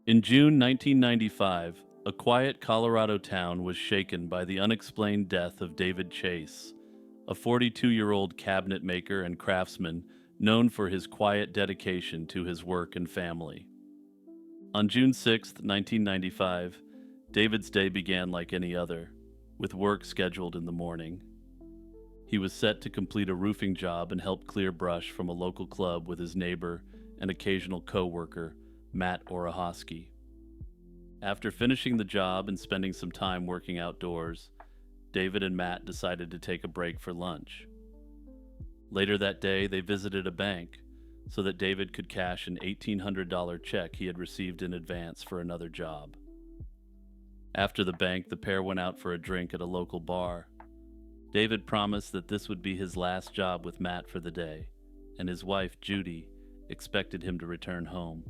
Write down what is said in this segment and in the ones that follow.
In June 1995, a quiet Colorado town was shaken by the unexplained death of David Chase, a 42-year-old cabinet maker and craftsman known for his quiet dedication to his work and family. On June 6, 1995, David's day began like any other, with work scheduled in the morning. He was set to complete a roofing job and help clear brush from a local club with his neighbor and occasional co-worker, Matt Orahosky. After finishing the job and spending some time working outdoors, David and Matt decided to take a break for lunch. Later that day, they visited a bank so that David could cash an $1,800 check he had received in advance for another job. After the bank, the pair went out for a drink at a local bar. David promised that this would be his last job with Matt for the day, and his wife, Judy, expected him to return home.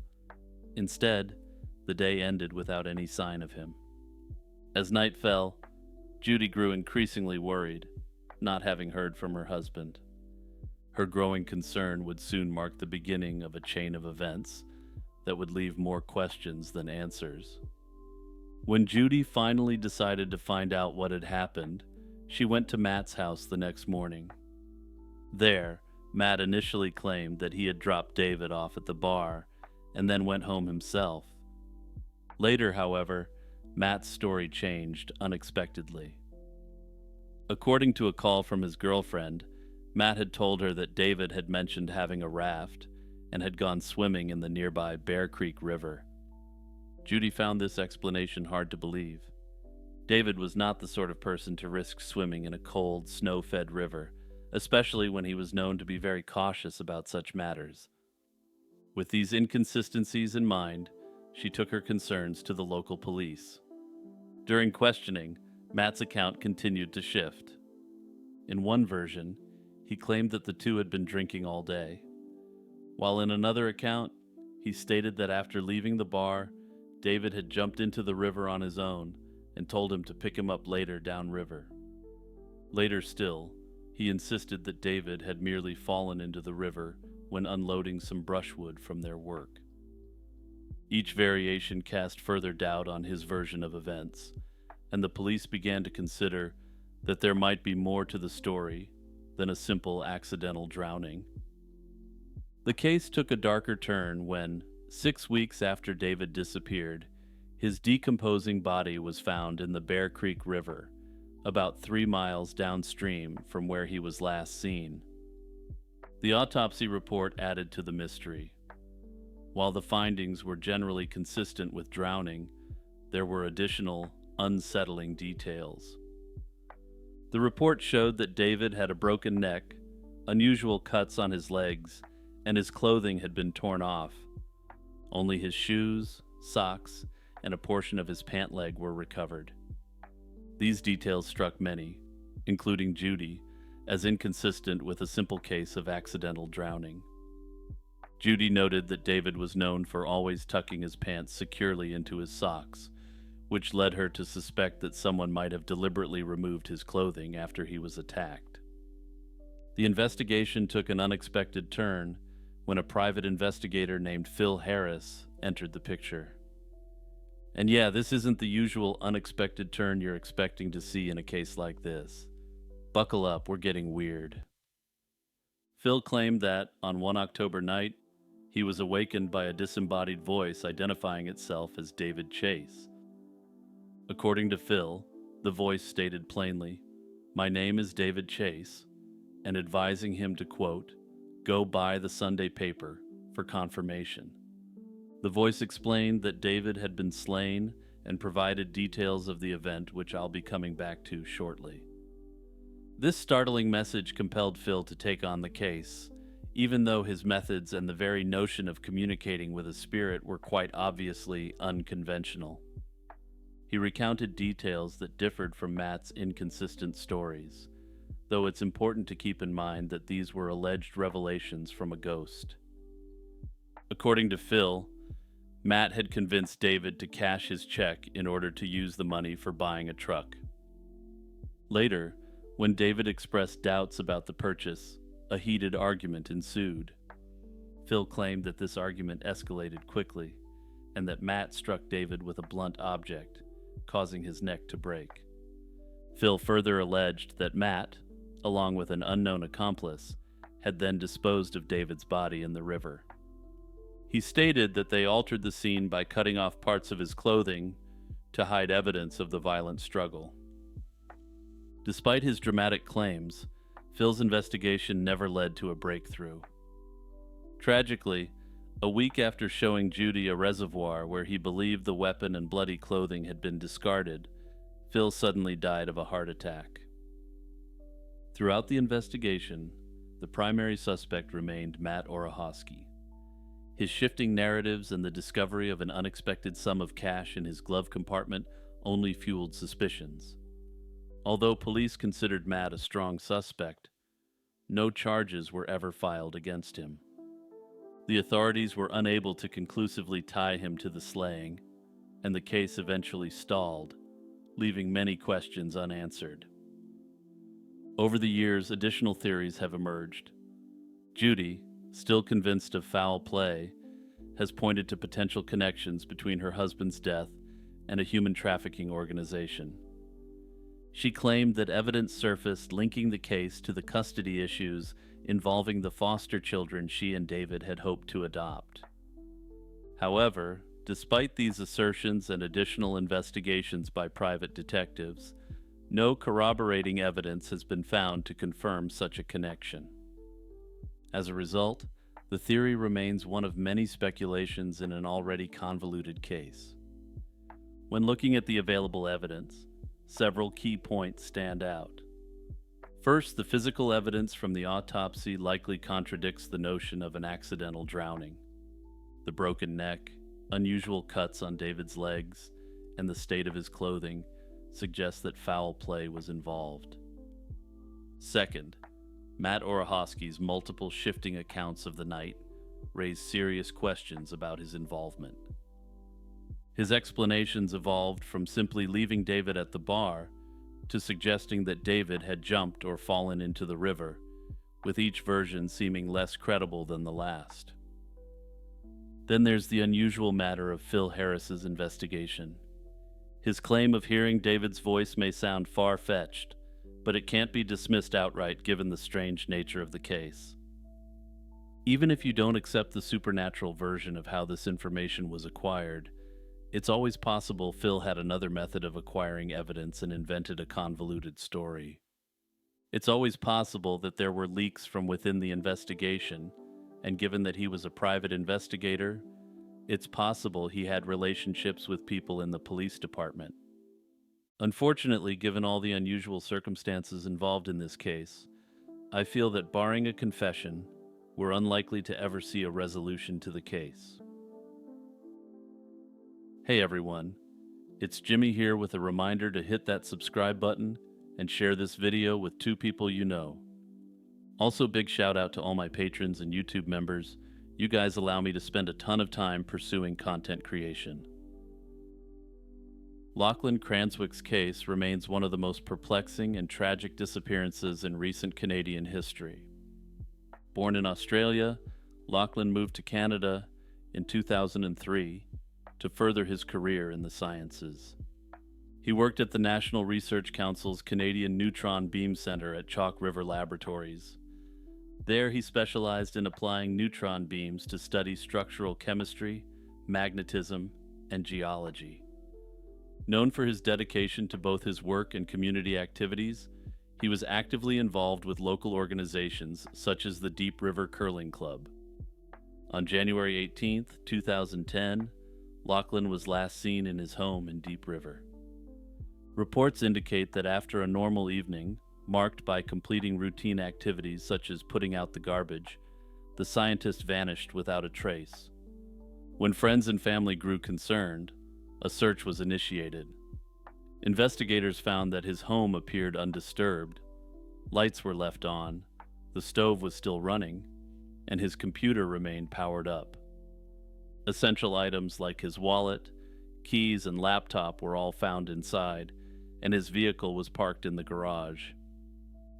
Instead, the day ended without any sign of him. As night fell, Judy grew increasingly worried, not having heard from her husband. Her growing concern would soon mark the beginning of a chain of events that would leave more questions than answers. When Judy finally decided to find out what had happened, she went to Matt's house the next morning. There, Matt initially claimed that he had dropped David off at the bar and then went home himself. Later, however, Matt's story changed unexpectedly. According to a call from his girlfriend, Matt had told her that David had mentioned having a raft and had gone swimming in the nearby Bear Creek River. Judy found this explanation hard to believe. David was not the sort of person to risk swimming in a cold, snow-fed river, especially when he was known to be very cautious about such matters. With these inconsistencies in mind, she took her concerns to the local police. During questioning, Matt's account continued to shift. In one version, he claimed that the two had been drinking all day, while in another account, he stated that after leaving the bar, David had jumped into the river on his own and told him to pick him up later downriver. Later still, he insisted that David had merely fallen into the river when unloading some brushwood from their work. Each variation cast further doubt on his version of events, and the police began to consider that there might be more to the story than a simple accidental drowning. The case took a darker turn when, 6 weeks after David disappeared, his decomposing body was found in the Bear Creek River, about 3 miles downstream from where he was last seen. The autopsy report added to the mystery. While the findings were generally consistent with drowning, there were additional, unsettling details. The report showed that David had a broken neck, unusual cuts on his legs, and his clothing had been torn off. Only his shoes, socks, and a portion of his pant leg were recovered. These details struck many, including Judy, as inconsistent with a simple case of accidental drowning. Judy noted that David was known for always tucking his pants securely into his socks, which led her to suspect that someone might have deliberately removed his clothing after he was attacked. The investigation took an unexpected turn when a private investigator named Phil Harris entered the picture. And yeah, this isn't the usual unexpected turn you're expecting to see in a case like this. Buckle up, we're getting weird. Phil claimed that, on one October night, he was awakened by a disembodied voice identifying itself as David Chase. According to Phil, the voice stated plainly, "My name is David Chase," and advising him to, quote, "go buy the Sunday paper for confirmation." The voice explained that David had been slain and provided details of the event, which I'll be coming back to shortly. This startling message compelled Phil to take on the case, even though his methods and the very notion of communicating with a spirit were quite obviously unconventional. He recounted details that differed from Matt's inconsistent stories, though it's important to keep in mind that these were alleged revelations from a ghost. According to Phil, Matt had convinced David to cash his check in order to use the money for buying a truck. Later, when David expressed doubts about the purchase, a heated argument ensued. Phil claimed that this argument escalated quickly, and that Matt struck David with a blunt object, causing his neck to break. Phil further alleged that Matt, along with an unknown accomplice, had then disposed of David's body in the river. He stated that they altered the scene by cutting off parts of his clothing to hide evidence of the violent struggle. Despite his dramatic claims, Phil's investigation never led to a breakthrough. Tragically, a week after showing Judy a reservoir where he believed the weapon and bloody clothing had been discarded, Phil suddenly died of a heart attack. Throughout the investigation, the primary suspect remained Matt Orehosky. His shifting narratives and the discovery of an unexpected sum of cash in his glove compartment only fueled suspicions. Although police considered Matt a strong suspect, no charges were ever filed against him. The authorities were unable to conclusively tie him to the slaying, and the case eventually stalled, leaving many questions unanswered. Over the years, additional theories have emerged. Judy, still convinced of foul play, has pointed to potential connections between her husband's death and a human trafficking organization. She claimed that evidence surfaced linking the case to the custody issues involving the foster children she and David had hoped to adopt. However, despite these assertions and additional investigations by private detectives, no corroborating evidence has been found to confirm such a connection. As a result, the theory remains one of many speculations in an already convoluted case. When looking at the available evidence, several key points stand out. First, the physical evidence from the autopsy likely contradicts the notion of an accidental drowning. The broken neck, unusual cuts on David's legs, and the state of his clothing suggest that foul play was involved. Second, Matt Orehosky's multiple shifting accounts of the night raise serious questions about his involvement. His explanations evolved from simply leaving David at the bar to suggesting that David had jumped or fallen into the river, with each version seeming less credible than the last. Then there's the unusual matter of Phil Harris's investigation. His claim of hearing David's voice may sound far-fetched, but it can't be dismissed outright given the strange nature of the case. Even if you don't accept the supernatural version of how this information was acquired, it's always possible Phil had another method of acquiring evidence and invented a convoluted story. It's always possible that there were leaks from within the investigation, and given that he was a private investigator, it's possible he had relationships with people in the police department. Unfortunately, given all the unusual circumstances involved in this case, I feel that barring a confession, we're unlikely to ever see a resolution to the case. Hey everyone, it's Jimmy here with a reminder to hit that subscribe button and share this video with 2 people you know. Also, big shout out to all my patrons and YouTube members. You guys allow me to spend a ton of time pursuing content creation. Lachlan Cranswick's case remains one of the most perplexing and tragic disappearances in recent Canadian history. Born in Australia, Lachlan moved to Canada in 2003 to further his career in the sciences. He worked at the National Research Council's Canadian Neutron Beam Center at Chalk River Laboratories. There he specialized in applying neutron beams to study structural chemistry, magnetism, and geology. Known for his dedication to both his work and community activities, he was actively involved with local organizations such as the Deep River Curling Club. On January 18, 2010, Lachlan was last seen in his home in Deep River. Reports indicate that after a normal evening, marked by completing routine activities such as putting out the garbage, the scientist vanished without a trace. When friends and family grew concerned, a search was initiated. Investigators found that his home appeared undisturbed. Lights were left on, the stove was still running, and his computer remained powered up. Essential items like his wallet, keys, and laptop were all found inside, and his vehicle was parked in the garage.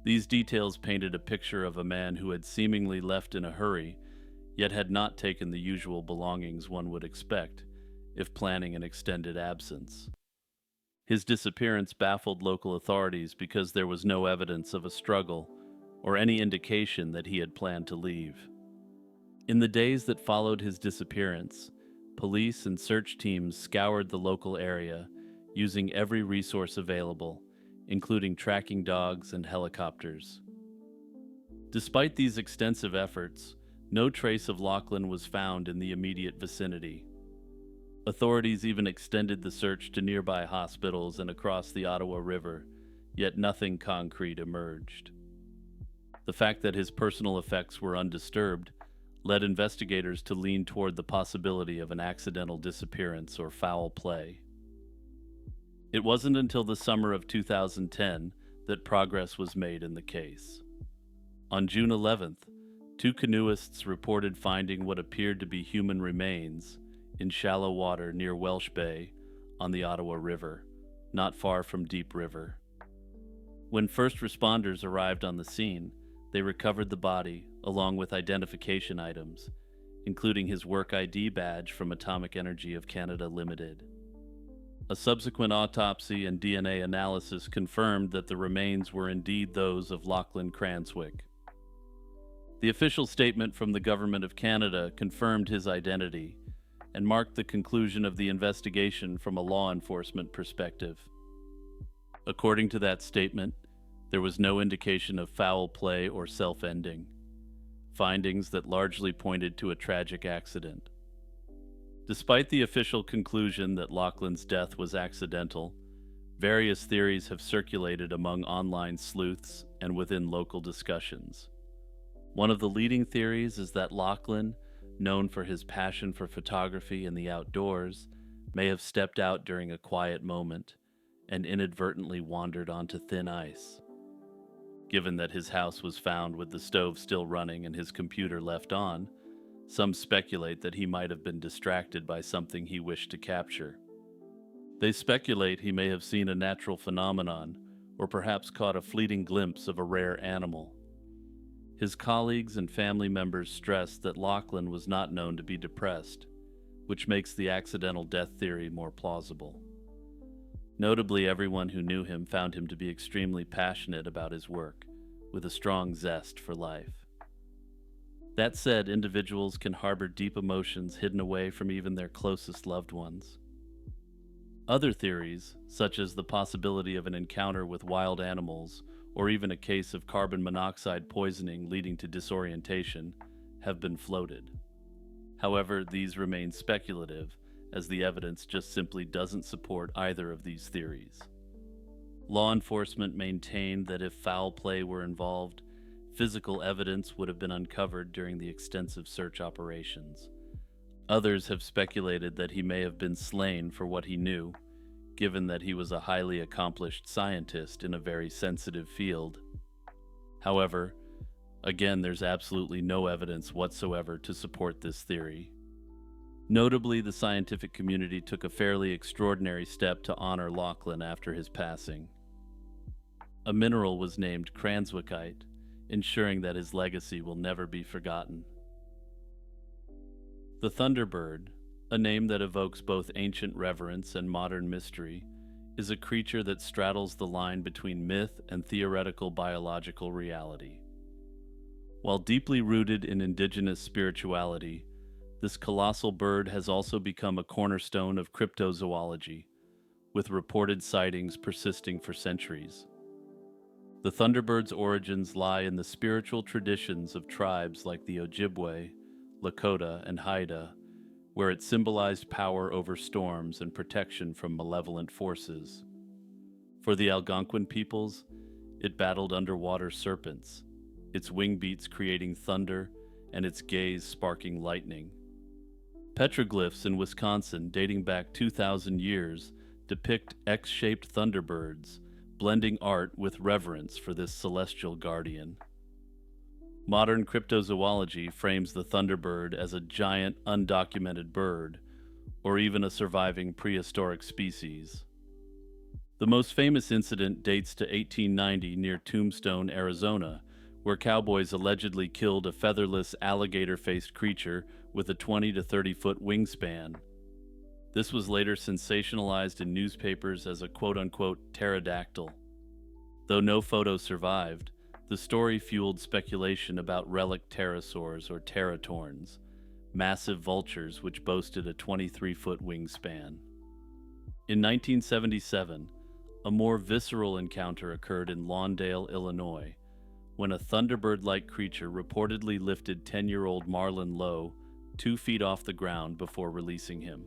These details painted a picture of a man who had seemingly left in a hurry, yet had not taken the usual belongings one would expect, if planning an extended absence. His disappearance baffled local authorities because there was no evidence of a struggle or any indication that he had planned to leave. In the days that followed his disappearance, police and search teams scoured the local area using every resource available, including tracking dogs and helicopters. Despite these extensive efforts, no trace of Lachlan was found in the immediate vicinity. Authorities even extended the search to nearby hospitals and across the Ottawa River, yet nothing concrete emerged. The fact that his personal effects were undisturbed led investigators to lean toward the possibility of an accidental disappearance or foul play. It wasn't until the summer of 2010 that progress was made in the case. On June 11th, two canoeists reported finding what appeared to be human remains in shallow water near Welsh Bay on the Ottawa River, not far from Deep River. When first responders arrived on the scene, they recovered the body along with identification items, including his work ID badge from Atomic Energy of Canada Limited. A subsequent autopsy and DNA analysis confirmed that the remains were indeed those of Lachlan Cranswick. The official statement from the Government of Canada confirmed his identity and marked the conclusion of the investigation from a law enforcement perspective. According to that statement, there was no indication of foul play or self-ending, findings that largely pointed to a tragic accident. Despite the official conclusion that Lachlan's death was accidental, various theories have circulated among online sleuths and within local discussions. One of the leading theories is that Lachlan, known for his passion for photography and the outdoors, may have stepped out during a quiet moment and inadvertently wandered onto thin ice. Given that his house was found with the stove still running and his computer left on, some speculate that he might have been distracted by something he wished to capture. They speculate he may have seen a natural phenomenon or perhaps caught a fleeting glimpse of a rare animal. His colleagues and family members stress that Lachlan was not known to be depressed, which makes the accidental death theory more plausible. Notably, everyone who knew him found him to be extremely passionate about his work, with a strong zest for life. That said, individuals can harbor deep emotions hidden away from even their closest loved ones. Other theories, such as the possibility of an encounter with wild animals or even a case of carbon monoxide poisoning leading to disorientation, have been floated. However, these remain speculative, as the evidence just simply doesn't support either of these theories. Law enforcement maintained that if foul play were involved, physical evidence would have been uncovered during the extensive search operations. Others have speculated that he may have been slain for what he knew, given that he was a highly accomplished scientist in a very sensitive field. However, again, there's absolutely no evidence whatsoever to support this theory. Notably, the scientific community took a fairly extraordinary step to honor Lachlan after his passing. A mineral was named Cranswickite, ensuring that his legacy will never be forgotten. The Thunderbird, a name that evokes both ancient reverence and modern mystery, is a creature that straddles the line between myth and theoretical biological reality. While deeply rooted in indigenous spirituality, this colossal bird has also become a cornerstone of cryptozoology, with reported sightings persisting for centuries. The Thunderbird's origins lie in the spiritual traditions of tribes like the Ojibwe, Lakota, and Haida, where it symbolized power over storms and protection from malevolent forces. For the Algonquin peoples, it battled underwater serpents, its wing beats creating thunder and its gaze sparking lightning. Petroglyphs in Wisconsin dating back 2,000 years depict X-shaped thunderbirds, blending art with reverence for this celestial guardian. Modern cryptozoology frames the thunderbird as a giant, undocumented bird, or even a surviving prehistoric species. The most famous incident dates to 1890 near Tombstone, Arizona, where cowboys allegedly killed a featherless alligator-faced creature with a 20 to 30-foot wingspan. This was later sensationalized in newspapers as a quote-unquote pterodactyl. Though no photo survived, the story fueled speculation about relic pterosaurs or teratorns, massive vultures which boasted a 23-foot wingspan. In 1977, a more visceral encounter occurred in Lawndale, Illinois, when a thunderbird-like creature reportedly lifted 10-year-old Marlon Lowe 2 feet off the ground before releasing him.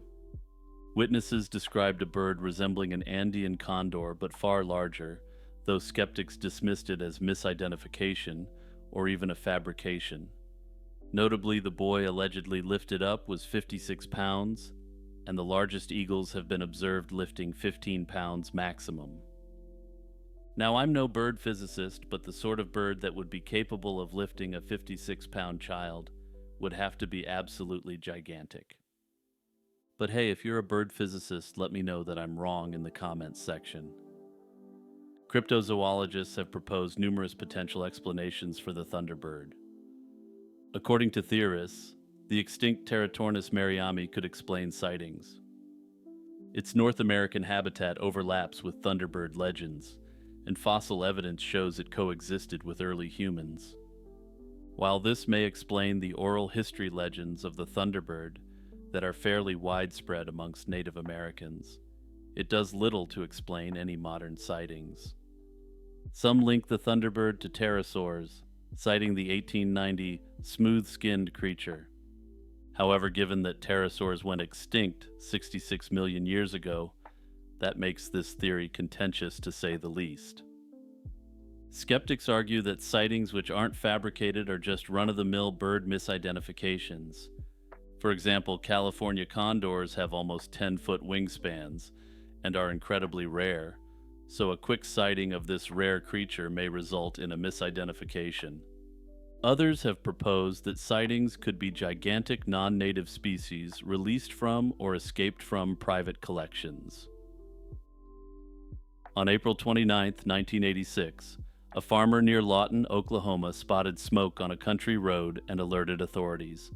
Witnesses described a bird resembling an Andean condor but far larger, though skeptics dismissed it as misidentification or even a fabrication. Notably, the boy allegedly lifted up was 56 pounds, and the largest eagles have been observed lifting 15 pounds maximum. Now, I'm no bird physicist, but the sort of bird that would be capable of lifting a 56-pound child would have to be absolutely gigantic. But hey, if you're a bird physicist, let me know that I'm wrong in the comments section. Cryptozoologists have proposed numerous potential explanations for the thunderbird. According to theorists, the extinct Teratornis mariami could explain sightings. Its North American habitat overlaps with thunderbird legends, and fossil evidence shows it coexisted with early humans. While this may explain the oral history legends of the thunderbird that are fairly widespread amongst Native Americans, it does little to explain any modern sightings. Some link the thunderbird to pterosaurs, citing the 1890 smooth-skinned creature. However, given that pterosaurs went extinct 66 million years ago, that makes this theory contentious to say the least. Skeptics argue that sightings which aren't fabricated are just run-of-the-mill bird misidentifications. For example, California condors have almost 10-foot wingspans and are incredibly rare, so a quick sighting of this rare creature may result in a misidentification. Others have proposed that sightings could be gigantic non-native species released from or escaped from private collections. On April 29, 1986, a farmer near Lawton, Oklahoma spotted smoke on a country road and alerted authorities.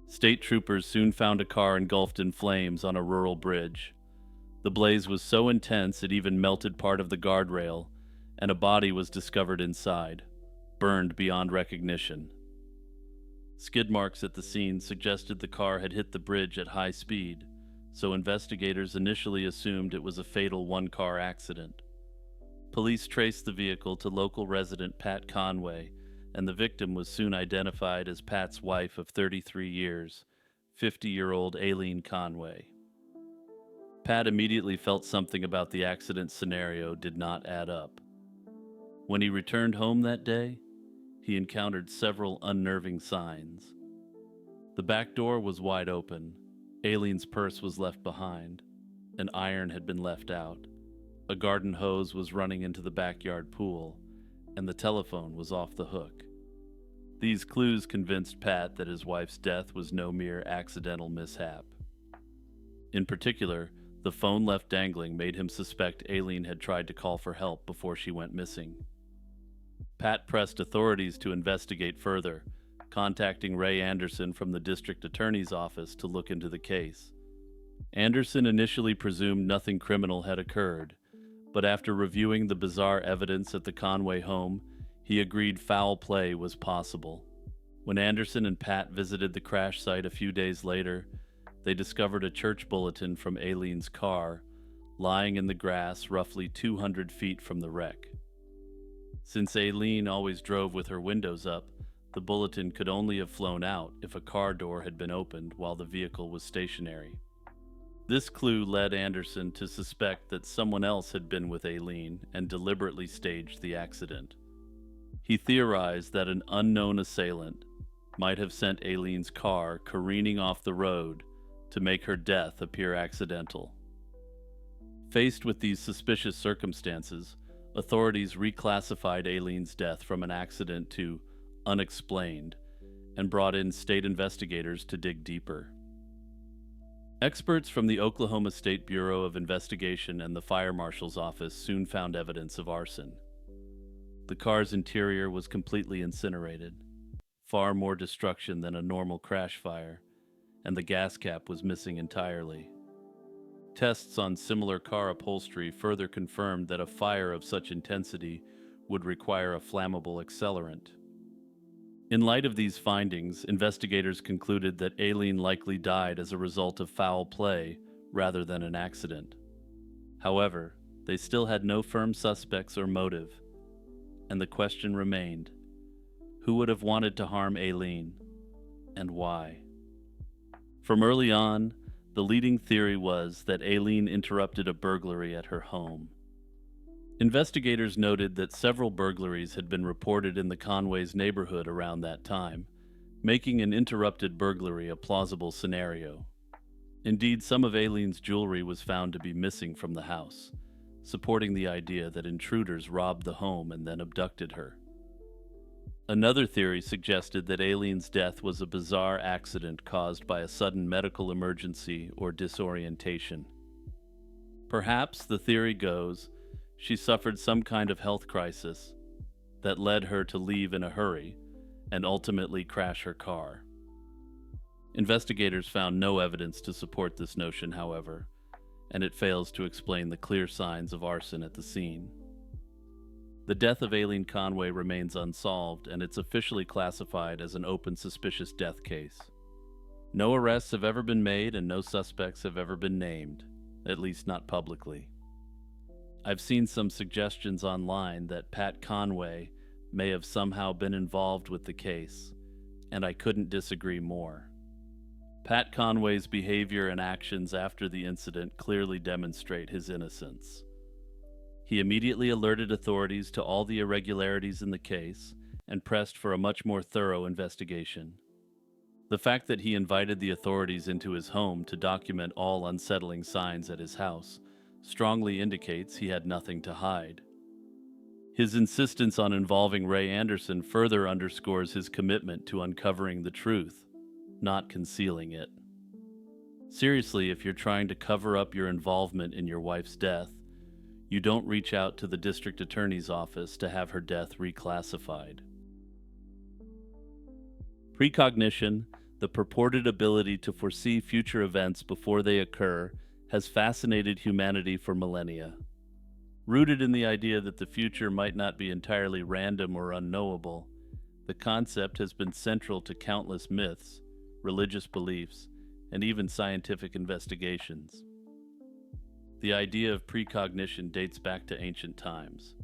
State troopers soon found a car engulfed in flames on a rural bridge. The blaze was so intense it even melted part of the guardrail, and a body was discovered inside, burned beyond recognition. Skid marks at the scene suggested the car had hit the bridge at high speed, so investigators initially assumed it was a fatal one-car accident. Police traced the vehicle to local resident Pat Conway, and the victim was soon identified as Pat's wife of 33 years, 50-year-old Aileen Conway. Pat immediately felt something about the accident scenario did not add up. When he returned home that day, he encountered several unnerving signs. The back door was wide open, Aileen's purse was left behind, an iron had been left out, a garden hose was running into the backyard pool, and the telephone was off the hook. These clues convinced Pat that his wife's death was no mere accidental mishap. In particular, the phone left dangling made him suspect Aileen had tried to call for help before she went missing. Pat pressed authorities to investigate further, contacting Ray Anderson from the district attorney's office to look into the case. Anderson initially presumed nothing criminal had occurred, but after reviewing the bizarre evidence at the Conway home, he agreed foul play was possible. When Anderson and Pat visited the crash site a few days later, they discovered a church bulletin from Aileen's car, lying in the grass roughly 200 feet from the wreck. Since Aileen always drove with her windows up, the bulletin could only have flown out if a car door had been opened while the vehicle was stationary. This clue led Anderson to suspect that someone else had been with Aileen and deliberately staged the accident. He theorized that an unknown assailant might have sent Aileen's car careening off the road to make her death appear accidental. Faced with these suspicious circumstances, authorities reclassified Aileen's death from an accident to unexplained and brought in state investigators to dig deeper. Experts from the Oklahoma State Bureau of Investigation and the Fire Marshal's office soon found evidence of arson. The car's interior was completely incinerated, far more destruction than a normal crash fire, and the gas cap was missing entirely. Tests on similar car upholstery further confirmed that a fire of such intensity would require a flammable accelerant. In light of these findings, investigators concluded that Aileen likely died as a result of foul play rather than an accident. However, they still had no firm suspects or motive, and the question remained: who would have wanted to harm Aileen, and why? From early on, the leading theory was that Aileen interrupted a burglary at her home. Investigators noted that several burglaries had been reported in the Conways neighborhood around that time, making an interrupted burglary a plausible scenario. Indeed, some of Aileen's jewelry was found to be missing from the house, supporting the idea that intruders robbed the home and then abducted her. Another theory suggested that Aileen's death was a bizarre accident caused by a sudden medical emergency or disorientation. Perhaps, the theory goes, she suffered some kind of health crisis that led her to leave in a hurry and ultimately crash her car. Investigators found no evidence to support this notion, however, and it fails to explain the clear signs of arson at the scene. The death of Aileen Conway remains unsolved, and it's officially classified as an open suspicious death case. No arrests have ever been made and no suspects have ever been named, at least not publicly. I've seen some suggestions online that Pat Conway may have somehow been involved with the case, and I couldn't disagree more. Pat Conway's behavior and actions after the incident clearly demonstrate his innocence. He immediately alerted authorities to all the irregularities in the case and pressed for a much more thorough investigation. The fact that he invited the authorities into his home to document all unsettling signs at his house strongly indicates he had nothing to hide. His insistence on involving Ray Anderson further underscores his commitment to uncovering the truth, not concealing it. Seriously, if you're trying to cover up your involvement in your wife's death, you don't reach out to the district attorney's office to have her death reclassified. Precognition, the purported ability to foresee future events before they occur, has fascinated humanity for millennia. Rooted in the idea that the future might not be entirely random or unknowable, the concept has been central to countless myths, religious beliefs, and even scientific investigations. The idea of precognition dates back to ancient times.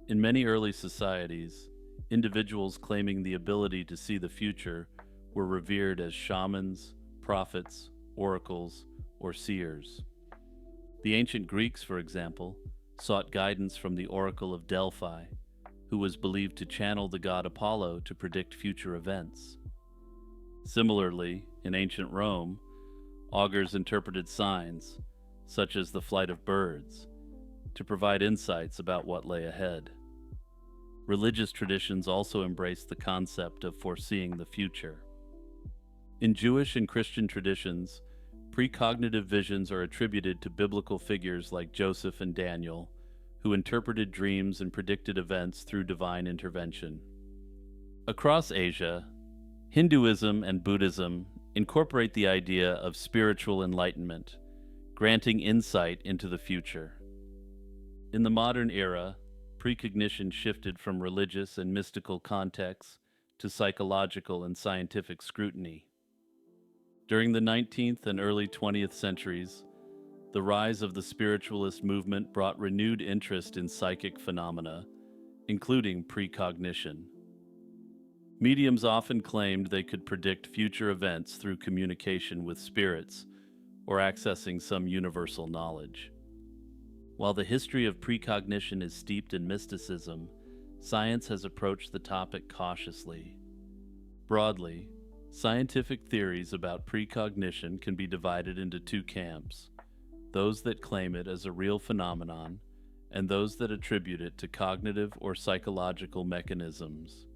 In many early societies, individuals claiming the ability to see the future were revered as shamans, prophets, oracles, or seers. The ancient Greeks, for example, sought guidance from the Oracle of Delphi, who was believed to channel the god Apollo to predict future events. Similarly, in ancient Rome, augurs interpreted signs, such as the flight of birds, to provide insights about what lay ahead. Religious traditions also embraced the concept of foreseeing the future. In Jewish and Christian traditions, precognitive visions are attributed to biblical figures like Joseph and Daniel, who interpreted dreams and predicted events through divine intervention. Across Asia, Hinduism and Buddhism incorporate the idea of spiritual enlightenment, granting insight into the future. In the modern era, precognition shifted from religious and mystical contexts to psychological and scientific scrutiny. During the 19th and early 20th centuries, the rise of the spiritualist movement brought renewed interest in psychic phenomena, including precognition. Mediums often claimed they could predict future events through communication with spirits or accessing some universal knowledge. While the history of precognition is steeped in mysticism, science has approached the topic cautiously. Broadly, scientific theories about precognition can be divided into two camps: those that claim it as a real phenomenon, and those that attribute it to cognitive or psychological mechanisms.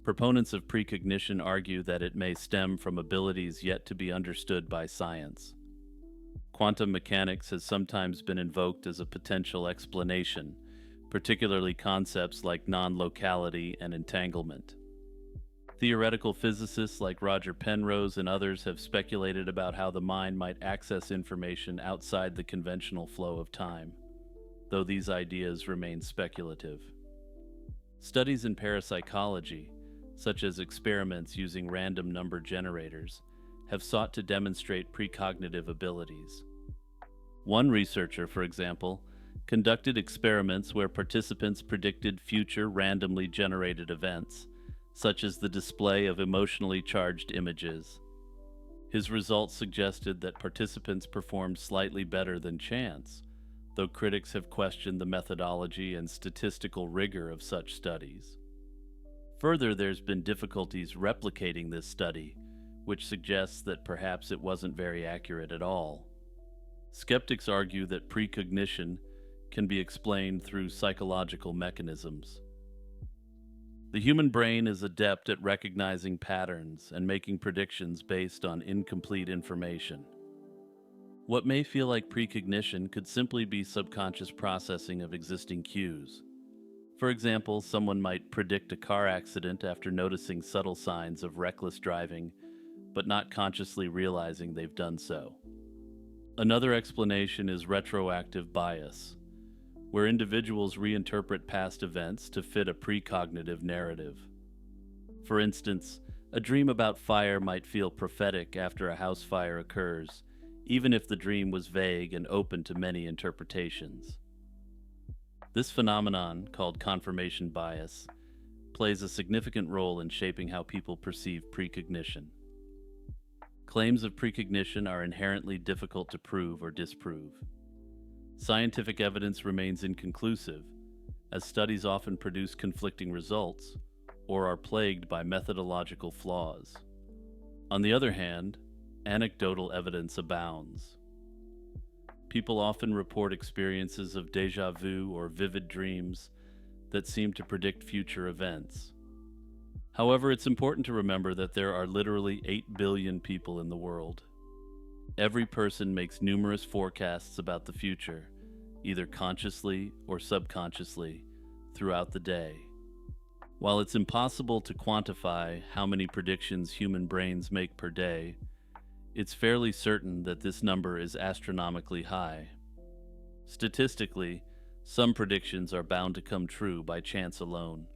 Proponents of precognition argue that it may stem from abilities yet to be understood by science. Quantum mechanics has sometimes been invoked as a potential explanation, particularly concepts like non-locality and entanglement. Theoretical physicists like Roger Penrose and others have speculated about how the mind might access information outside the conventional flow of time, though these ideas remain speculative. Studies in parapsychology, such as experiments using random number generators, have sought to demonstrate precognitive abilities. One researcher, for example, conducted experiments where participants predicted future randomly generated events, such as the display of emotionally charged images. His results suggested that participants performed slightly better than chance, though critics have questioned the methodology and statistical rigor of such studies. Further, there's been difficulties replicating this study, which suggests that perhaps it wasn't very accurate at all. Skeptics argue that precognition can be explained through psychological mechanisms. The human brain is adept at recognizing patterns and making predictions based on incomplete information. What may feel like precognition could simply be subconscious processing of existing cues. For example, someone might predict a car accident after noticing subtle signs of reckless driving, but not consciously realizing they've done so. Another explanation is retroactive bias, where individuals reinterpret past events to fit a precognitive narrative. For instance, a dream about fire might feel prophetic after a house fire occurs, even if the dream was vague and open to many interpretations. This phenomenon, called confirmation bias, plays a significant role in shaping how people perceive precognition. Claims of precognition are inherently difficult to prove or disprove. Scientific evidence remains inconclusive, as studies often produce conflicting results or are plagued by methodological flaws. On the other hand, anecdotal evidence abounds. People often report experiences of déjà vu or vivid dreams that seem to predict future events. However, it's important to remember that there are literally 8 billion people in the world. Every person makes numerous forecasts about the future, either consciously or subconsciously, throughout the day. While it's impossible to quantify how many predictions human brains make per day, it's fairly certain that this number is astronomically high. Statistically, some predictions are bound to come true by chance alone.